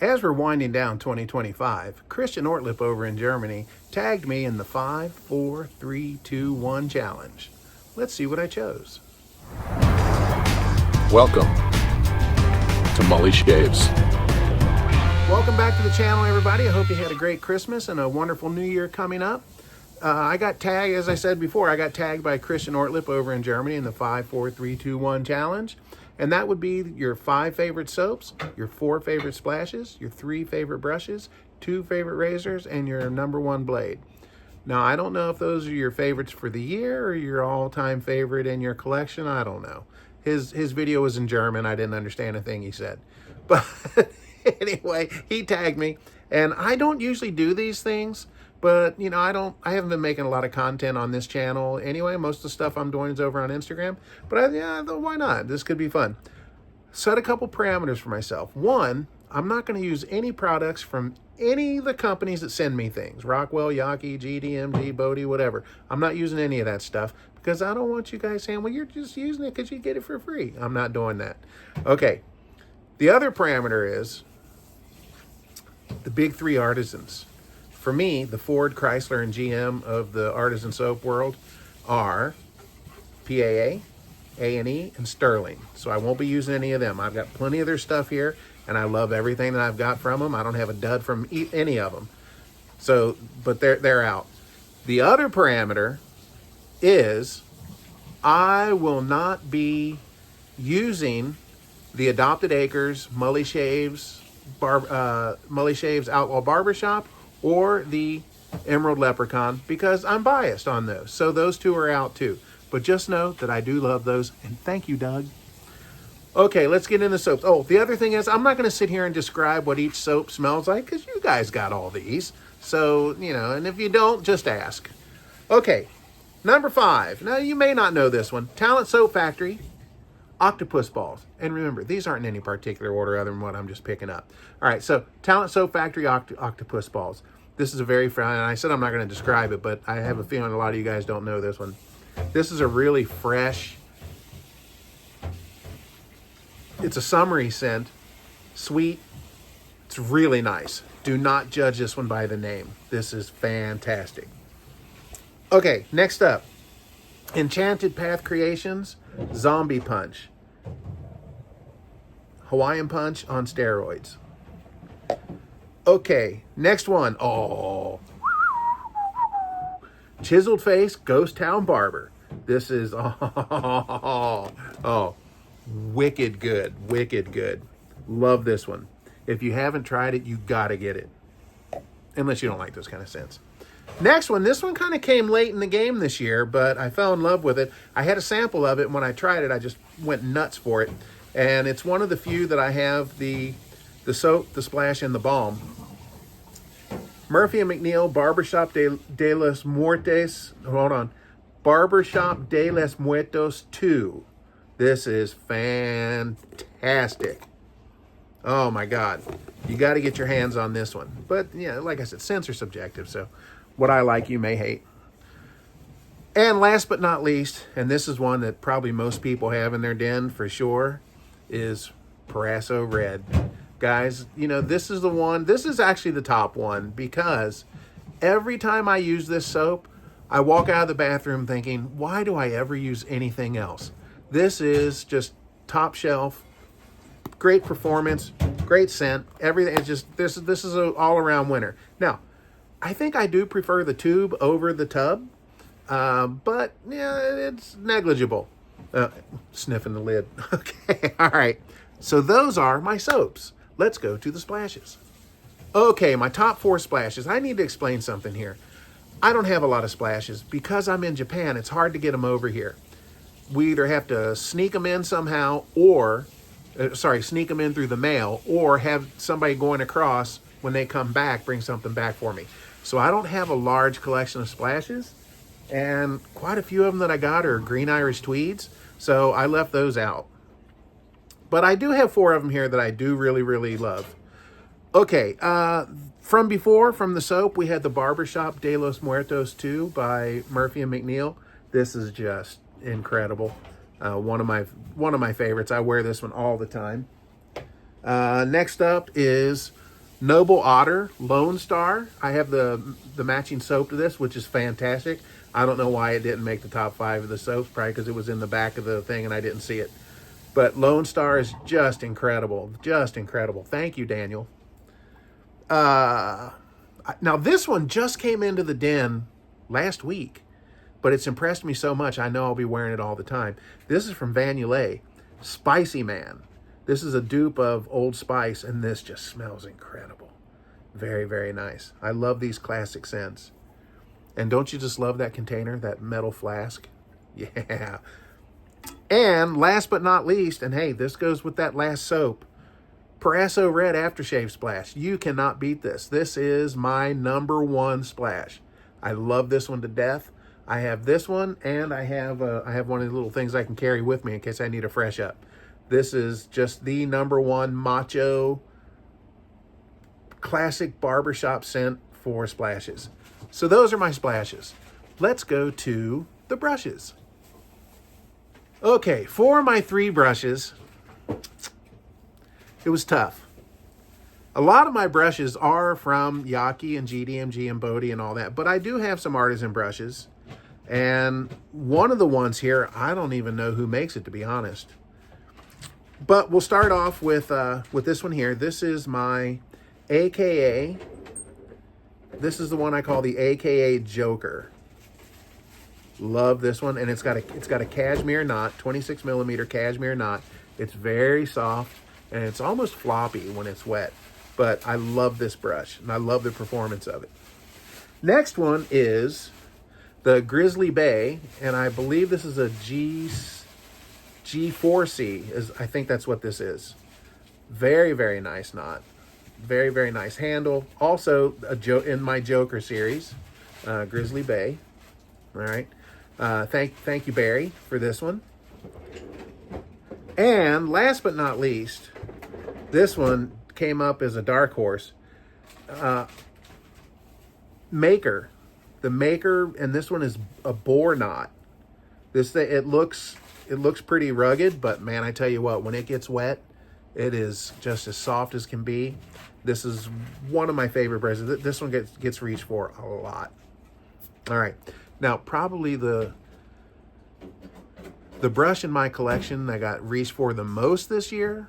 As we're winding down 2025, Christian Ortlieb over in Germany tagged me in the 5, 4, 3, 2, 1 challenge. Let's see what I chose. Welcome to Mully Shaves. Welcome back to the channel, everybody. I hope you had a great Christmas and a wonderful New Year coming up. I got tagged, as I said before, I got tagged by Christian Ortlieb over in Germany in the 5, 4, 3, 2, 1 challenge. And that would be your 5 favorite soaps, your 4 favorite splashes, your 3 favorite brushes, 2 favorite razors, and your #1 blade. Now, I don't know if those are your favorites for the year or your all-time favorite in your collection. I don't know. His video was in German. I didn't understand a thing he said. But anyway, he tagged me. And I don't usually do these things. But, you know, I haven't been making a lot of content on this channel anyway. Most of the stuff I'm doing is over on Instagram. But why not? This could be fun. Set a couple parameters for myself. One, I'm not going to use any products from any of the companies that send me things. Rockwell, Yaqi, GDMG, Boti, whatever. I'm not using any of that stuff because I don't want you guys saying, well, you're just using it because you get it for free. I'm not doing that. Okay. The other parameter is the big 3 artisans. For me, the Ford, Chrysler, and GM of the artisan soap world are PAA, A&E, and Sterling. So I won't be using any of them. I've got plenty of their stuff here, and I love everything that I've got from them. I don't have a dud from any of them. So, but they're out. The other parameter is I will not be using the Adopted Acres, Mully Shaves Outlaw Barbershop, or the Emerald Leprechaun, because I'm biased on those. So those 2 are out too. But just know that I do love those, and thank you, Doug. Okay, let's get into soaps. Oh, the other thing is, I'm not going to sit here and describe what each soap smells like, because you guys got all these. So, you know, and if you don't, just ask. Okay, number 5. Now, you may not know this one. Talent Soap Factory, Octopus Balls. And remember, these aren't in any particular order other than what I'm just picking up. All right, so Talent Soap Factory Octopus Balls. This is a very fun, and I said I'm not going to describe it, but I have a feeling a lot of you guys don't know this one. This is a really fresh, it's a summery scent, sweet, it's really nice. Do not judge this one by the name. This is fantastic. Okay, next up, Enchanted Path Creations, Zombie Punch. Hawaiian Punch on steroids. Okay, next one. Oh. Chiseled Face Ghost Town Barber. This is, wicked good, wicked good. Love this one. If you haven't tried it, you gotta get it. Unless you don't like those kind of scents. Next one, this one kind of came late in the game this year, but I fell in love with it. I had a sample of it, and when I tried it, I just went nuts for it. And it's one of the few that I have the soap, the splash, and the balm. Murphy & McNeil Barbershop de los Muertos. Hold on. Barbershop de los Muertos 2. This is fantastic. Oh my God. You got to get your hands on this one. But yeah, like I said, scents are subjective. So what I like, you may hate. And last but not least, and this is one that probably most people have in their den for sure, is Parasso Red. Guys, you know, this is the one, this is actually the top one, because every time I use this soap, I walk out of the bathroom thinking, why do I ever use anything else? This is just top shelf, great performance, great scent, everything. It's just, this is an all-around winner. Now, I think I do prefer the tube over the tub, but yeah, it's negligible. Sniffing the lid. Okay, all right. So those are my soaps. Let's go to the splashes. Okay, my top 4 splashes. I need to explain something here. I don't have a lot of splashes. Because I'm in Japan, it's hard to get them over here. We either have to sneak them in somehow, or, sneak them in through the mail, or have somebody going across when they come back, bring something back for me. So I don't have a large collection of splashes, and quite a few of them that I got are green Irish tweeds, so I left those out. But I do have 4 of them here that I do really, really love. Okay, from the soap, we had the Barbershop de los Muertos 2 by Murphy & McNeil. This is just incredible. One of my favorites. I wear this one all the time. Next up is Noble Otter Lone Star. I have the matching soap to this, which is fantastic. I don't know why it didn't make the top 5 of the soaps, probably because it was in the back of the thing and I didn't see it. But Lone Star is just incredible. Just incredible. Thank you, Daniel. Now, this one just came into the den last week, but it's impressed me so much, I know I'll be wearing it all the time. This is from Vanulay, Spicy Man. This is a dupe of Old Spice, and this just smells incredible. Very, very nice. I love these classic scents. And don't you just love that container, that metal flask? Yeah. And last but not least, and hey, this goes with that last soap, Parasso Red Aftershave Splash. You cannot beat this. This is my #1 splash. I love this one to death. I have this one, and I have one of the little things I can carry with me in case I need a fresh up. This is just the #1 macho classic barbershop scent for splashes. So those are my splashes. Let's go to the brushes. Okay, for my 3 brushes, it was tough. A lot of my brushes are from Yaqi and GDMG and Boti and all that, but I do have some artisan brushes. And one of the ones here, I don't even know who makes it, to be honest. But we'll start off with this one here. This is my AKA. This is the one I call the AKA Joker. Love this one, and it's got a cashmere knot, 26 millimeter cashmere knot. It's very soft, and it's almost floppy when it's wet. But I love this brush, and I love the performance of it. Next one is the Grizzly Bay, and I believe this is a G4C. I think that's what this is. Very, very nice knot. Very, very nice handle. Also, in my Joker series, Grizzly Bay. All right. Thank you, Barry, for this one. And last but not least, this one came up as a dark horse. Maker. The Maker, and this one is a boar knot. It looks pretty rugged, but man, I tell you what, when it gets wet, it is just as soft as can be. This is one of my favorite brushes. This one gets reached for a lot. All right. Now, probably the brush in my collection that got reached for the most this year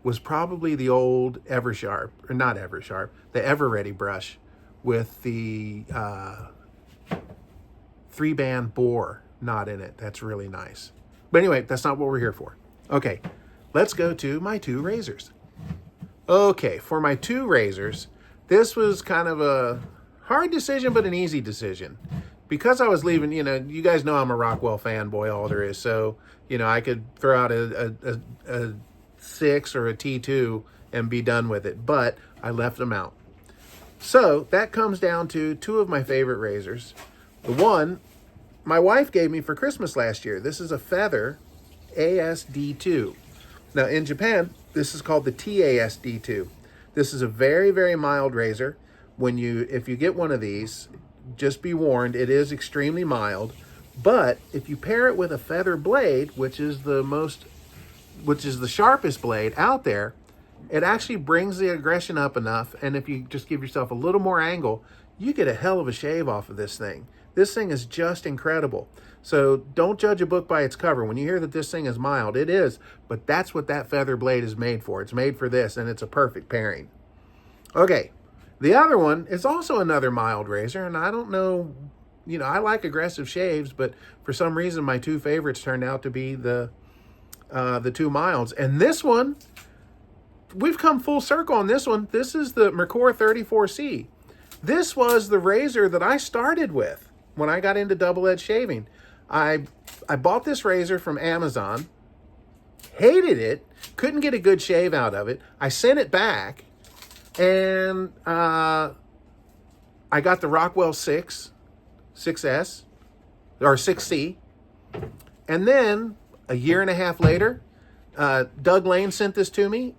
was probably the old Eversharp, or not Eversharp, the Everready brush with the 3-band boar knot in it. That's really nice. But anyway, that's not what we're here for. Okay, let's go to my 2 razors. Okay, for my 2 razors, this was kind of a hard decision, but an easy decision. Because I was leaving, you guys know I'm a Rockwell fanboy, all there is. So, I could throw out a 6 or a T2 and be done with it. But I left them out. So that comes down to 2 of my favorite razors. The one my wife gave me for Christmas last year. This is a Feather ASD2. Now in Japan, this is called the TASD2. This is a very, very mild razor. If you get one of these, just be warned, it is extremely mild. But if you pair it with a feather blade, which is the sharpest blade out there, it actually brings the aggression up enough. And if you just give yourself a little more angle, you get a hell of a shave off of this thing. This thing is just incredible. So don't judge a book by its cover. When you hear that this thing is mild, it is, but that's what that feather blade is made for. It's made for this, and it's a perfect pairing. Okay, the other one is also another mild razor, and I don't know, I like aggressive shaves, but for some reason my 2 favorites turned out to be the 2 milds. And this one, we've come full circle on this one. This is the Merkur 34C. This was the razor that I started with when I got into double-edged shaving. I bought this razor from Amazon, hated it, couldn't get a good shave out of it. I sent it back, and I got the Rockwell 6S, or 6C. And then a year and a half later, Doug Lane sent this to me,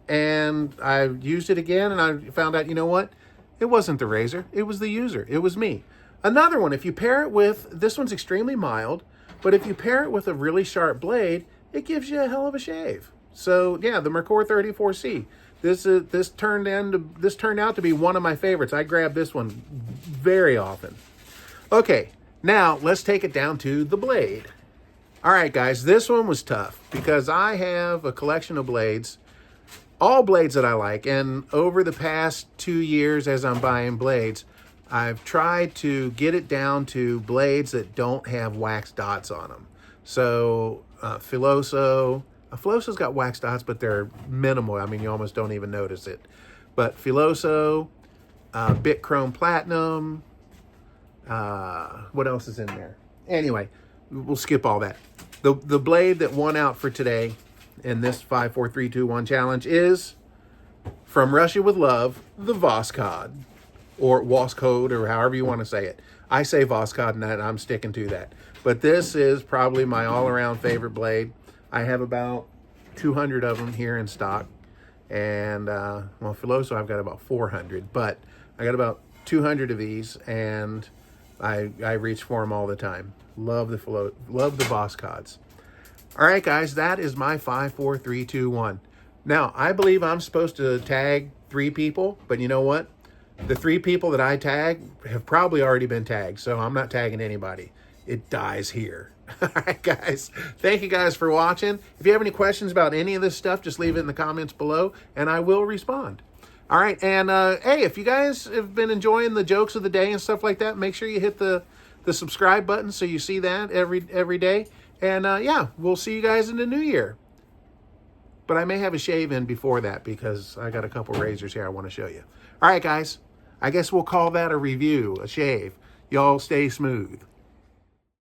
and I used it again, and I found out, you know what? It wasn't the razor. It was the user. It was me. Another one, if you pair it with, this one's extremely mild, but if you pair it with a really sharp blade, it gives you a hell of a shave. So yeah, the Merkur 34C. This turned out to be one of my favorites. I grab this one very often. Okay, now let's take it down to the blade. All right, guys, this one was tough because I have a collection of blades, all blades that I like, and over the past 2 years as I'm buying blades, I've tried to get it down to blades that don't have wax dots on them. So Filoso's got wax dots, but they're minimal. I mean, you almost don't even notice it. But Filoso, Bit Chrome Platinum, what else is in there? Anyway, we'll skip all that. The blade that won out for today in this 5, 4, 3, 2, 1 challenge is from Russia with Love, the Voskhod, or Voskhod, or however you want to say it. I say Voskhod, and I'm sticking to that. But this is probably my all-around favorite blade. I have about 200 of them here in stock. And, well, Filoso, I've got about 400. But I got about 200 of these, and I reach for them all the time. Love the Voskhods. All right, guys, that is my 5, 4, 3, 2, 1. Now, I believe I'm supposed to tag 3 people, but you know what? The 3 people that I tag have probably already been tagged, so I'm not tagging anybody. It dies here. All right, guys. Thank you guys for watching. If you have any questions about any of this stuff, just leave it in the comments below, and I will respond. All right, and hey, if you guys have been enjoying the jokes of the day and stuff like that, make sure you hit the subscribe button so you see that every day. And yeah, we'll see you guys in the new year. But I may have a shave in before that because I got a couple razors here I want to show you. All right, guys. I guess we'll call that a review, a shave. Y'all stay smooth.